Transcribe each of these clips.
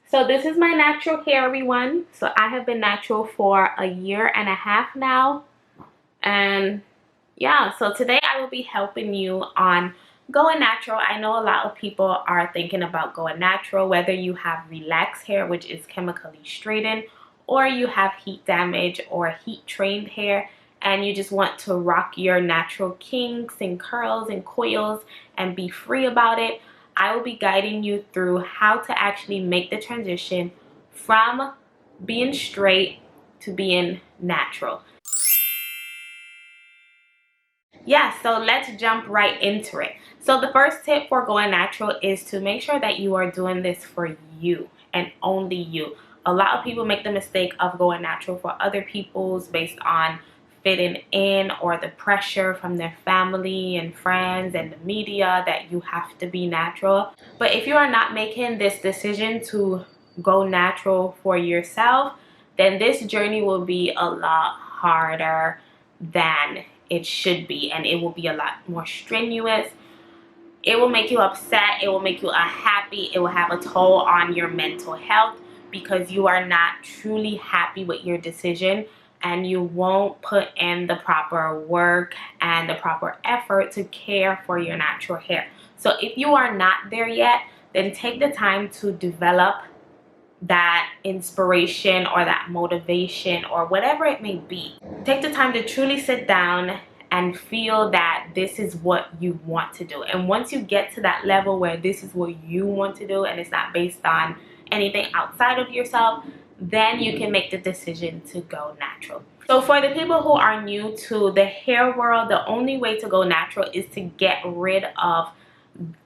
So this is my natural hair, everyone. So I have been natural for a year and a half now. And yeah, so today I will be helping you on going natural. I know a lot of people are thinking about going natural, whether you have relaxed hair, which is chemically straightened, or you have heat damage or heat trained hair, and you just want to rock your natural kinks and curls and coils and be free about it. I will be guiding you through how to actually make the transition from being straight to being natural. Yeah, so let's jump right into it. So the first tip for going natural is to make sure that you are doing this for you and only you. A lot of people make the mistake of going natural for other people's based on fitting in or the pressure from their family and friends and the media that you have to be natural. But if you are not making this decision to go natural for yourself, then this journey will be a lot harder than it should be, and it will be a lot more strenuous. It will make you upset, it will make you unhappy, it will have a toll on your mental health because you are not truly happy with your decision and you won't put in the proper work and the proper effort to care for your natural hair. So if you are not there yet, then take the time to develop that inspiration or that motivation or whatever it may be. Take the time to truly sit down and feel that this is what you want to do. And once you get to that level where this is what you want to do and it's not based on anything outside of yourself, then you can make the decision to go natural. So for the people who are new to the hair world, the only way to go natural is to get rid of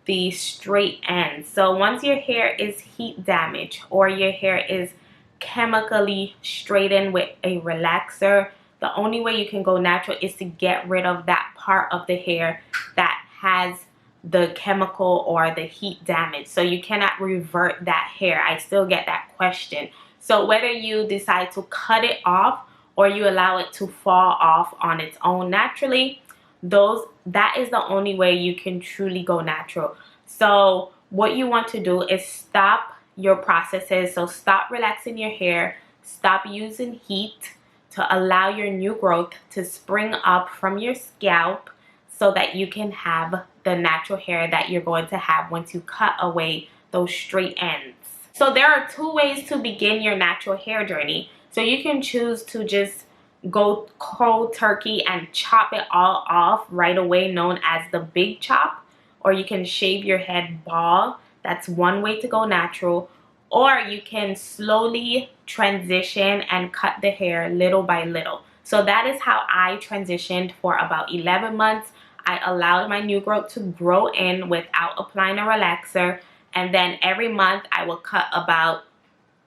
the straight ends. So once your hair is heat damaged or your hair is chemically straightened with a relaxer, the only way you can go natural is to get rid of that part of the hair that has the chemical or the heat damage. So you cannot revert that hair. I still get that question. So whether you decide to cut it off or you allow it to fall off on its own naturally, that is the only way you can truly go natural. So what you want to do is stop your processes. So stop relaxing your hair, stop using heat to allow your new growth to spring up from your scalp so that you can have the natural hair that you're going to have once you cut away those straight ends. So there are two ways to begin your natural hair journey. So you can choose to just go cold turkey and chop it all off right away, known as the big chop, or you can shave your head bald. That's one way to go natural. Or you can slowly transition and cut the hair little by little. So that is how I transitioned for about 11 months. I allowed my new growth to grow in without applying a relaxer, and then every month I will cut about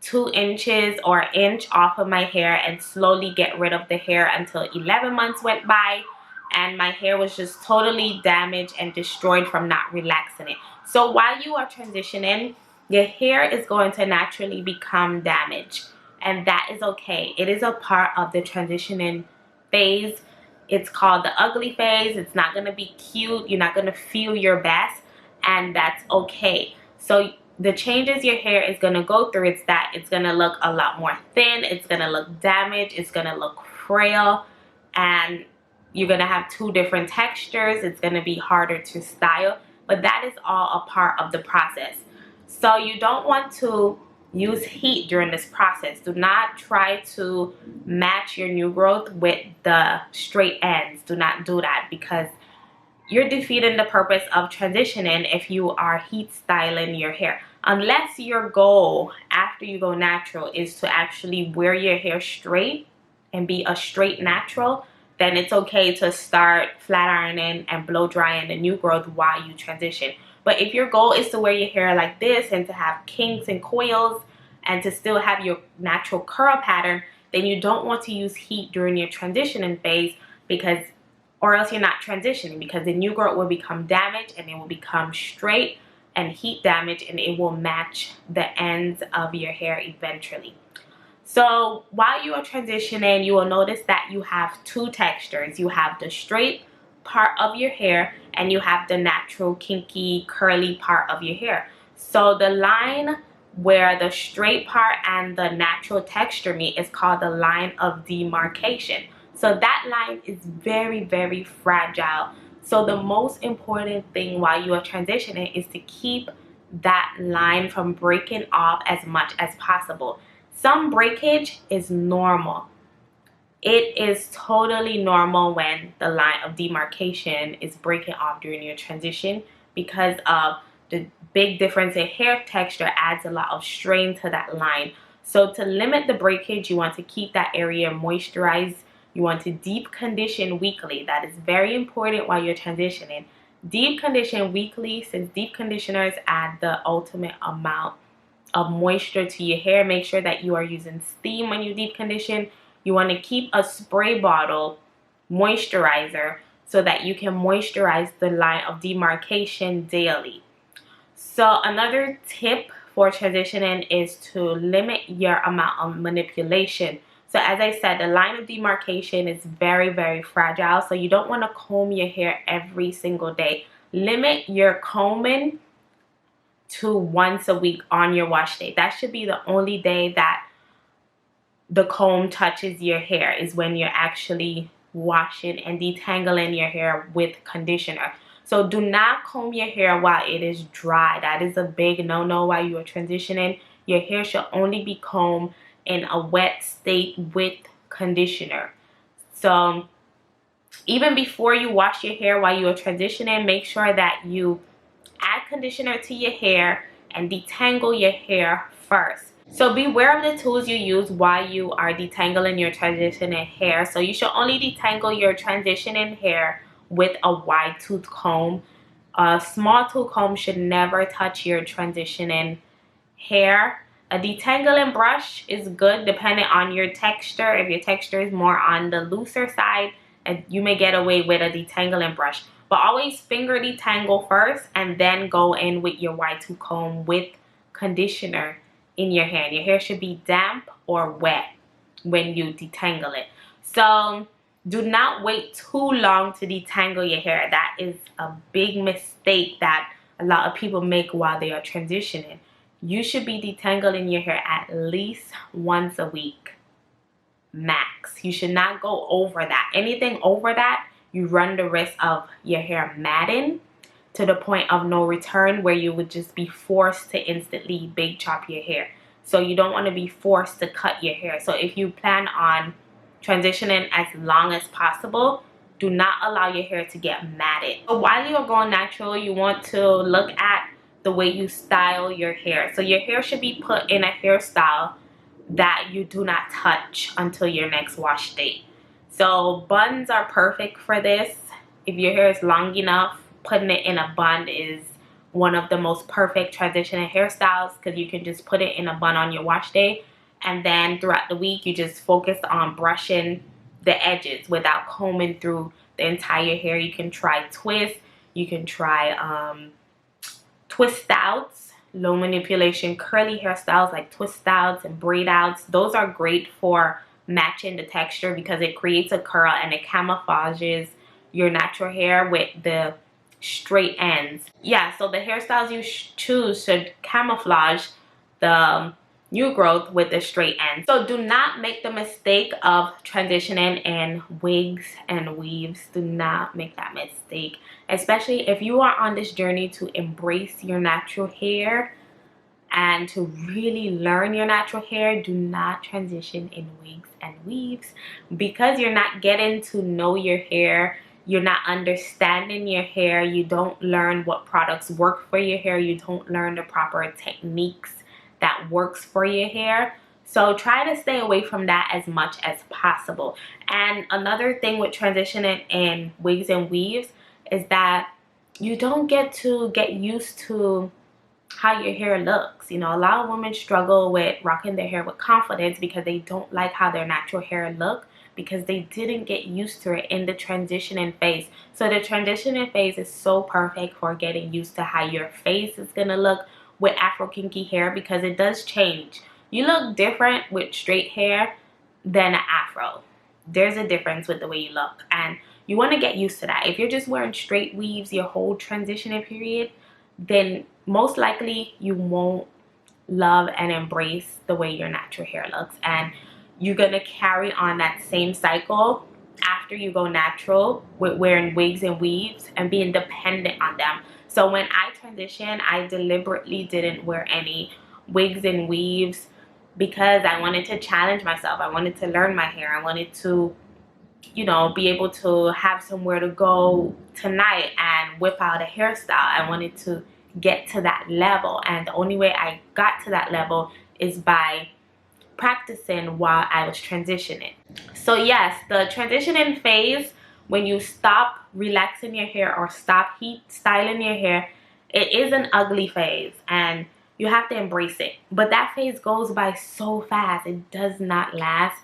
2 inches or an inch off of my hair and slowly get rid of the hair until 11 months went by and my hair was just totally damaged and destroyed from not relaxing it. So while you are transitioning, your hair is going to naturally become damaged, and that is okay. It is a part of the transitioning phase. It's called the ugly phase. It's not going to be cute. You're not going to feel your best, and that's okay. So the changes your hair is going to go through, it's that it's going to look a lot more thin, it's going to look damaged, it's going to look frail, and you're going to have two different textures. It's going to be harder to style, but that is all a part of the process. So you don't want to use heat during this process. Do not try to match your new growth with the straight ends. Do not do that because you're defeating the purpose of transitioning if you are heat styling your hair. Unless your goal after you go natural is to actually wear your hair straight and be a straight natural, then it's okay to start flat ironing and blow drying the new growth while you transition. But if your goal is to wear your hair like this and to have kinks and coils and to still have your natural curl pattern, then you don't want to use heat during your transitioning phase or else you're not transitioning, because the new growth will become damaged and it will become straight and heat damage, and it will match the ends of your hair eventually. So while you are transitioning, you will notice that you have two textures. You have the straight part of your hair and you have the natural kinky curly part of your hair. So the line where the straight part and the natural texture meet is called the line of demarcation. So that line is very, very fragile. So the most important thing while you are transitioning is to keep that line from breaking off as much as possible. Some breakage is normal. It is totally normal when the line of demarcation is breaking off during your transition, because of the big difference in hair texture adds a lot of strain to that line. So to limit the breakage, you want to keep that area moisturized. You want to deep condition weekly. That is very important while you're transitioning. Deep condition weekly, since deep conditioners add the ultimate amount of moisture to your hair. Make sure that you are using steam when you deep condition. You want to keep a spray bottle moisturizer so that you can moisturize the line of demarcation daily. So another tip for transitioning is to limit your amount of manipulation. So as I said, the line of demarcation is very, very fragile. So you don't want to comb your hair every single day. Limit your combing to once a week on your wash day. That should be the only day that the comb touches your hair, is when you're actually washing and detangling your hair with conditioner. So do not comb your hair while it is dry. That is a big no-no while you are transitioning. Your hair should only be combed in a wet state with conditioner. So even before you wash your hair while you are transitioning, make sure that you add conditioner to your hair and detangle your hair first. So beware of the tools you use while you are detangling your transitioning hair. So you should only detangle your transitioning hair with a wide tooth comb. A small tooth comb should never touch your transitioning hair. A detangling brush is good depending on your texture. If your texture is more on the looser side, you may get away with a detangling brush. But always finger detangle first and then go in with your wide tooth comb with conditioner in your hair. Your hair should be damp or wet when you detangle it. So do not wait too long to detangle your hair. That is a big mistake that a lot of people make while they are transitioning. You should be detangling your hair at least once a week, max. You should not go over that. Anything over that, you run the risk of your hair matting to the point of no return, where you would just be forced to instantly big chop your hair. So you don't want to be forced to cut your hair. So if you plan on transitioning as long as possible, do not allow your hair to get matted. So while you are going natural, you want to look at the way you style your hair. So your hair should be put in a hairstyle that you do not touch until your next wash date. So buns are perfect for this. If your hair is long enough, putting it in a bun is one of the most perfect transitioning hairstyles, because you can just put it in a bun on your wash day, and then throughout the week you just focus on brushing the edges without combing through the entire hair. You can try twists, you can try twist outs, low manipulation curly hairstyles like twist outs and braid outs. Those are great for matching the texture because it creates a curl and it camouflages your natural hair with the straight ends. Yeah, so the hairstyles you choose should camouflage the new growth with the straight ends. So do not make the mistake of transitioning in wigs and weaves. Do not make that mistake, especially if you are on this journey to embrace your natural hair and to really learn your natural hair. Do not transition in wigs and weaves, because you're not getting to know your hair. You're not understanding your hair. You don't learn what products work for your hair. You don't learn the proper techniques that works for your hair. So try to stay away from that as much as possible. And another thing with transitioning in wigs and weaves is that you don't get to get used to how your hair looks. You know, a lot of women struggle with rocking their hair with confidence because they don't like how their natural hair look, because they didn't get used to it in the transitioning phase. So the transitioning phase is so perfect for getting used to how your face is gonna look with afro kinky hair, because it does change. You look different with straight hair than an afro. There's a difference with the way you look, and you want to get used to that. If you're just wearing straight weaves your whole transitioning period, then most likely you won't love and embrace the way your natural hair looks, and you're gonna carry on that same cycle after you go natural with wearing wigs and weaves and being dependent on them. So when I transitioned, I deliberately didn't wear any wigs and weaves because I wanted to challenge myself. I wanted to learn my hair. I wanted to, you know, be able to have somewhere to go tonight and whip out a hairstyle. I wanted to get to that level, and the only way I got to that level is by practicing while I was transitioning. So yes, the transitioning phase, when you stop relaxing your hair or stop heat styling your hair, it is an ugly phase and you have to embrace it. But that phase goes by so fast. It does not last.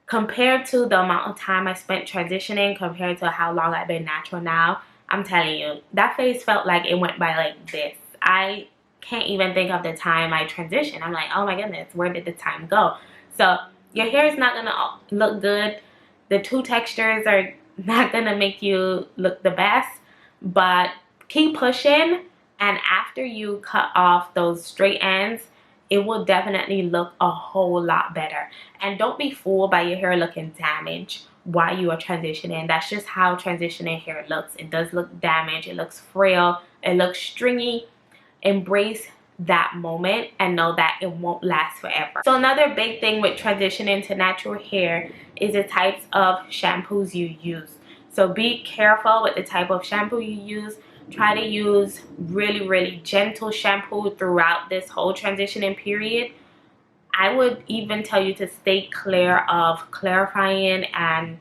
Compared to the amount of time I spent transitioning, compared to how long I've been natural now, I'm telling you, that phase felt like it went by like this. I can't even think of the time I transitioned. I'm like, oh my goodness, where did the time go? So your hair is not gonna look good. The two textures are not gonna make you look the best, but keep pushing, and after you cut off those straight ends, it will definitely look a whole lot better. And don't be fooled by your hair looking damaged while you are transitioning. That's just how transitioning hair looks. It does look damaged. It looks frail. It looks stringy. Embrace that moment and know that it won't last forever. So another big thing with transitioning to natural hair is the types of shampoos you use. So be careful with the type of shampoo you use. Try to use really gentle shampoo throughout this whole transitioning period. I would even tell you to stay clear of clarifying and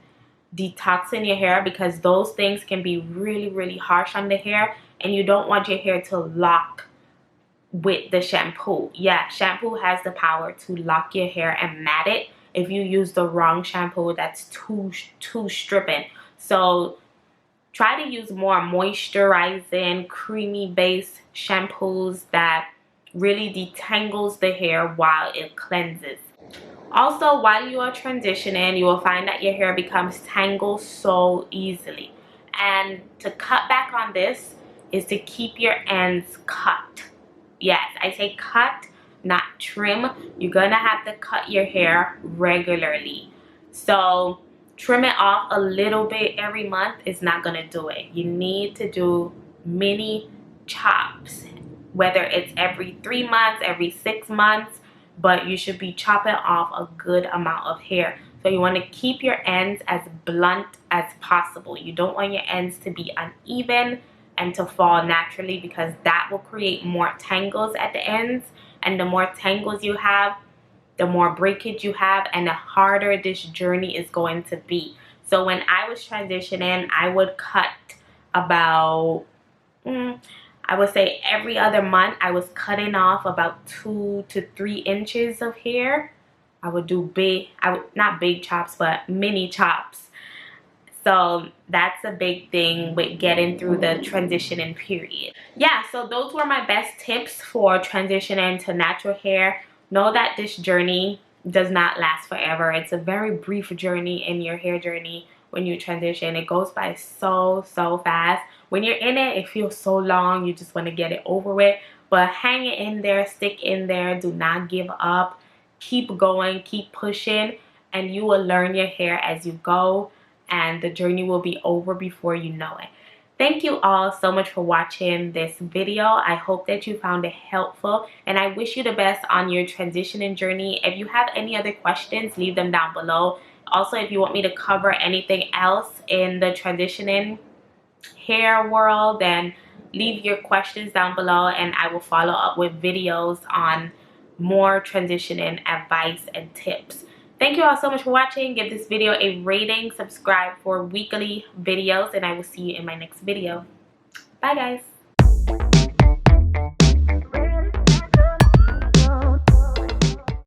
detoxing your hair, because those things can be really harsh on the hair, and you don't want your hair to lock with the shampoo. Yeah, shampoo has the power to lock your hair and mat it if you use the wrong shampoo that's too stripping. So try to use more moisturizing, creamy based shampoos that really detangles the hair while it cleanses. Also, while you are transitioning, you will find that your hair becomes tangled so easily. And to cut back on this is to keep your ends cut. Yes, I say cut, not trim. You're gonna have to cut your hair regularly. So trim it off a little bit every month is not gonna do it. You need to do mini chops, whether it's every 3 months, every 6 months, but you should be chopping off a good amount of hair. So you want to keep your ends as blunt as possible. You don't want your ends to be uneven and to fall naturally, because that will create more tangles at the ends, and the more tangles you have, the more breakage you have, and the harder this journey is going to be. So when I was transitioning, I would cut about I would say every other month I was cutting off about 2 to 3 inches of hair. I would do not big chops, but mini chops. So that's a big thing with getting through the transitioning period. Yeah, so those were my best tips for transitioning to natural hair. Know that this journey does not last forever. It's a very brief journey in your hair journey. When you transition, it goes by so fast. When you're in it, it feels so long. You just want to get it over with. But hang it in there, stick in there. Do not give up. Keep going, keep pushing, and you will learn your hair as you go, and the journey will be over before you know it. Thank you all so much for watching this video. I hope that you found it helpful, and I wish you the best on your transitioning journey. If you have any other questions, leave them down below. Also, if you want me to cover anything else in the transitioning hair world, then leave your questions down below and I will follow up with videos on more transitioning advice and tips. Thank you all so much for watching. Give this video a rating, subscribe for weekly videos, and I will see you in my next video. Bye guys.